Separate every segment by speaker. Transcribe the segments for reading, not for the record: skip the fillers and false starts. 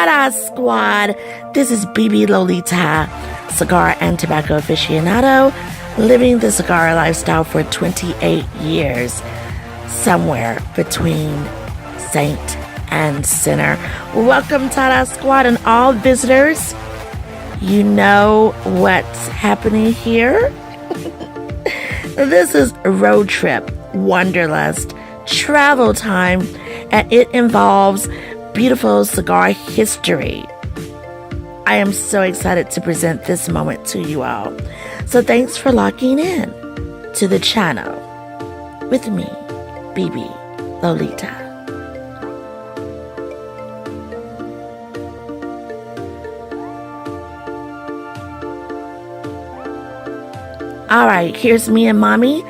Speaker 1: TAHDAH squad. This is BB Lolita, cigar and tobacco aficionado, living the cigar lifestyle for 28 years, somewhere between saint and sinner. Welcome, TAHDAH squad, and all visitors. You know what's happening here? This is road trip, Wanderlust, travel time, and it involves beautiful cigar history. I am so excited to present this moment to you all. So thanks for locking in to the channel with me, BB Lolita. All right, here's me and Mommy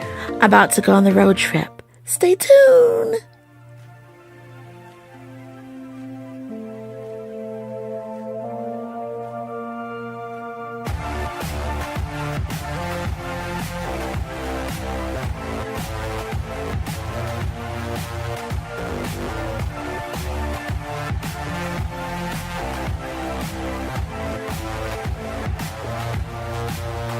Speaker 1: about to go on the road trip. Stay tuned.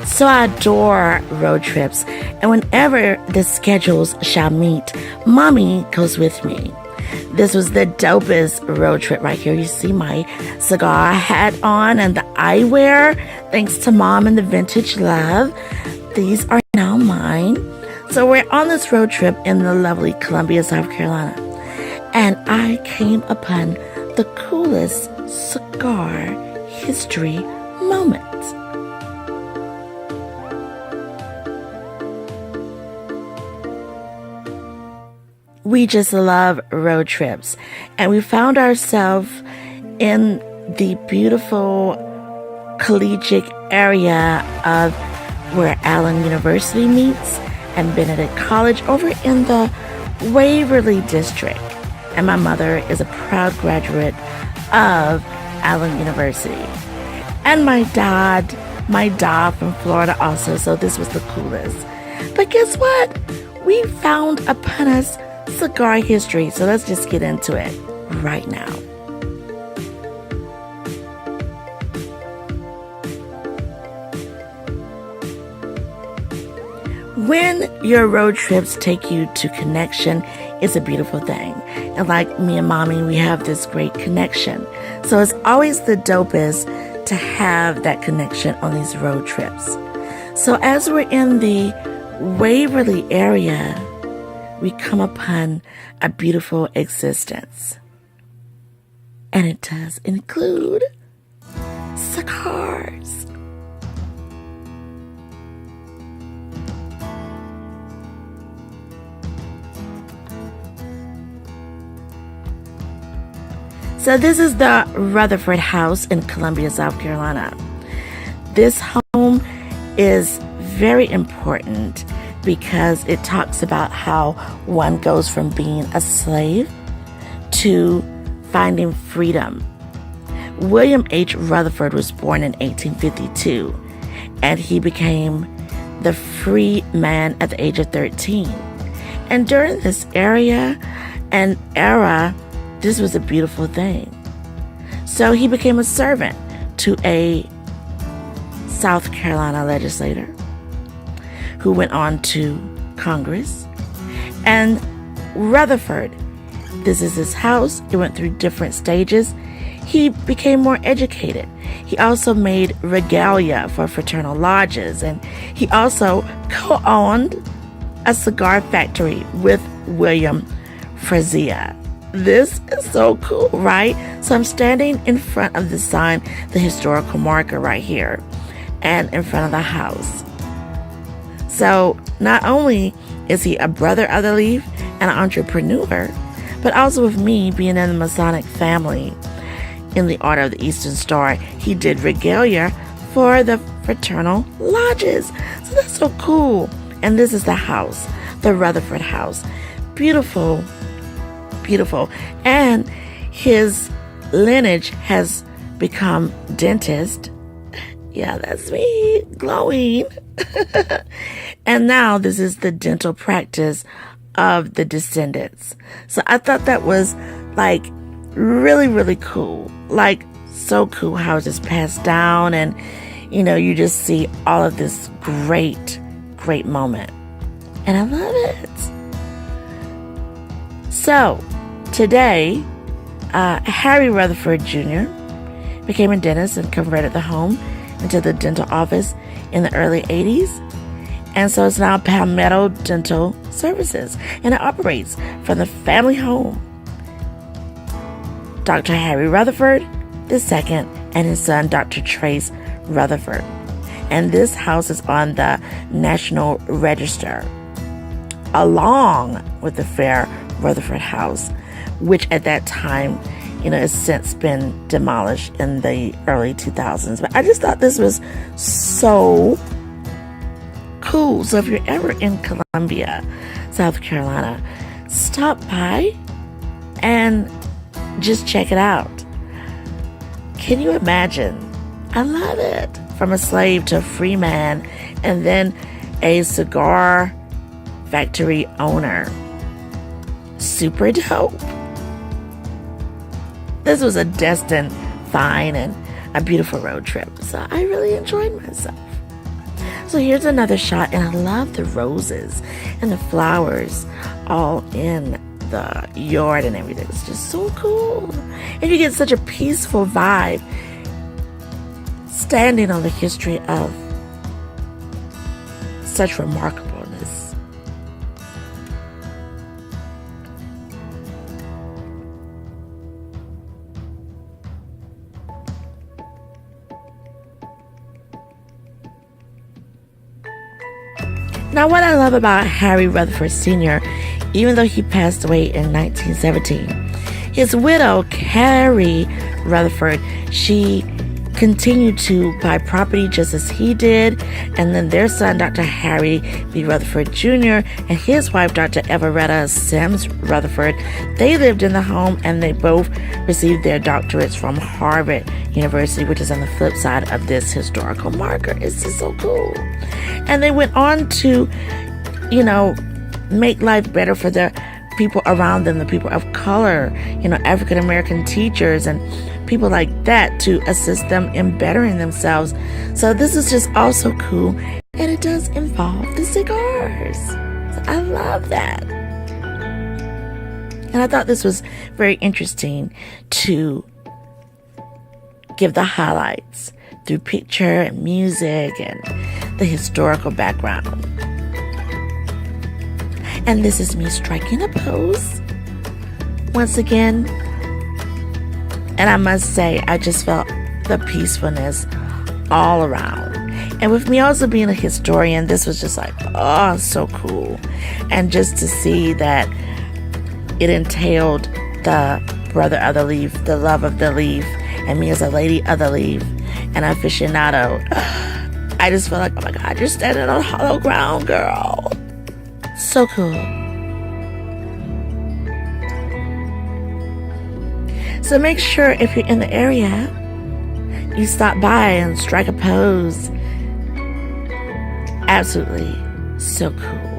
Speaker 1: So I adore road trips, and whenever the schedules shall meet, Mommy goes with me. This was the dopest road trip right here. You see my cigar hat on and the eyewear, thanks to Mom and the vintage love. These are now mine. So we're on this road trip in the lovely Columbia, South Carolina, and I came upon the coolest cigar history moment. We just love road trips, and we found ourselves in the beautiful collegiate area of where Allen University meets and Benedict College over in the Waverly district. And my mother is a proud graduate of Allen University. And my dad from Florida also, so this was the coolest. But guess what? We found upon us cigar history, so let's just get into it right now. When your road trips take you to connection, it's a beautiful thing. And like me and Mommy, we have this great connection. So it's always the dopest to have that connection on these road trips. So as we're in the Waverly area, we come upon a beautiful existence. And it does include cigars. So this is the Rutherford House in Columbia, South Carolina. This home is very important because it talks about how one goes from being a slave to finding freedom. William H. Rutherford was born in 1852, and he became the free man at the age of 13. And during this era, this was a beautiful thing. So he became a servant to a South Carolina legislator who went on to Congress. And Rutherford, this is his house. It went through different stages. He became more educated. He also made Regalia for fraternal lodges, and he also co-owned a cigar factory with William Frasia. This is so cool, right? So I'm standing in front of the sign, the historical marker right here, and in front of the house. So not only is he a brother of the leaf and an entrepreneur, but also with me being in the Masonic family in the Order of the Eastern Star, he did Regalia for the fraternal lodges. So that's so cool. And this is the house, the Rutherford House. Beautiful, beautiful. And his lineage has become dentist. Yeah, that's me glowing. And now this is the dental practice of the Descendnts. So I thought that was like really, really cool. Like, so cool how it's just passed down, and you just see all of this great moment. And I love it. So, today, Harry Rutherford Jr. became a dentist and converted the home into the dental office in the early 80s. And so it's now Palmetto Dental Services, and it operates from the family home. Dr. Harry Rutherford II and his son, Dr. Trace Rutherford. And this house is on the National Register, along with the fair Rutherford House, which at that time, has since been demolished in the early 2000s. But I just thought this was so cool. So if you're ever in Columbia, South Carolina, stop by and just check it out. Can you imagine? I love it. From a slave to a free man, and then a cigar factory owner. Super dope. This was a destined find and a beautiful road trip. So I really enjoyed myself. So here's another shot, and I love the roses and the flowers all in the yard and everything. It's just so cool. And you get such a peaceful vibe standing on the history of such remarkableness. Now, what I love about Harry Rutherford Sr., even though he passed away in 1917, his widow, Carrie Rutherford, she continued to buy property just as he did. And then their son, Dr. Harry B. Rutherford Jr., and his wife, Dr. Everetta Sims Rutherford, they lived in the home, and they both received their doctorates from Harvard University, which is on the flip side of this historical marker. It's just so cool. And they went on to, make life better for the people around them, the people of color, African American teachers and people like that, to assist them in bettering themselves. So this is just also cool, and it does involve the cigars. So I love that. And I thought this was very interesting to give the highlights through picture and music and the historical background. And this is me striking a pose once again. And I must say, I just felt the peacefulness all around. And with me also being a historian, this was just like, oh, so cool. And just to see that it entailed the brother of the leaf, the love of the leaf, and me as a lady of the leaf, and aficionado. I just felt like, oh my God, you're standing on hollow ground, girl. So cool. So make sure if you're in the area, you stop by and strike a pose. Absolutely so cool.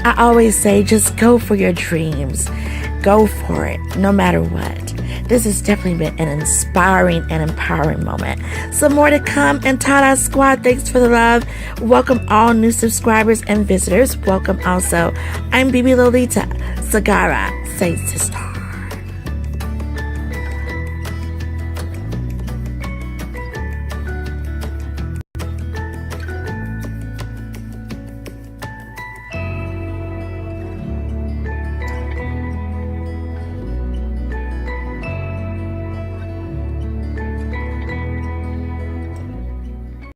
Speaker 1: I always say, just go for your dreams. Go for it, no matter what. This has definitely been an inspiring and empowering moment. Some more to come. And TAHDAH Squad, thanks for the love. Welcome all new subscribers and visitors. Welcome also. I'm Bibi Lolita. Cigara, say Cistar.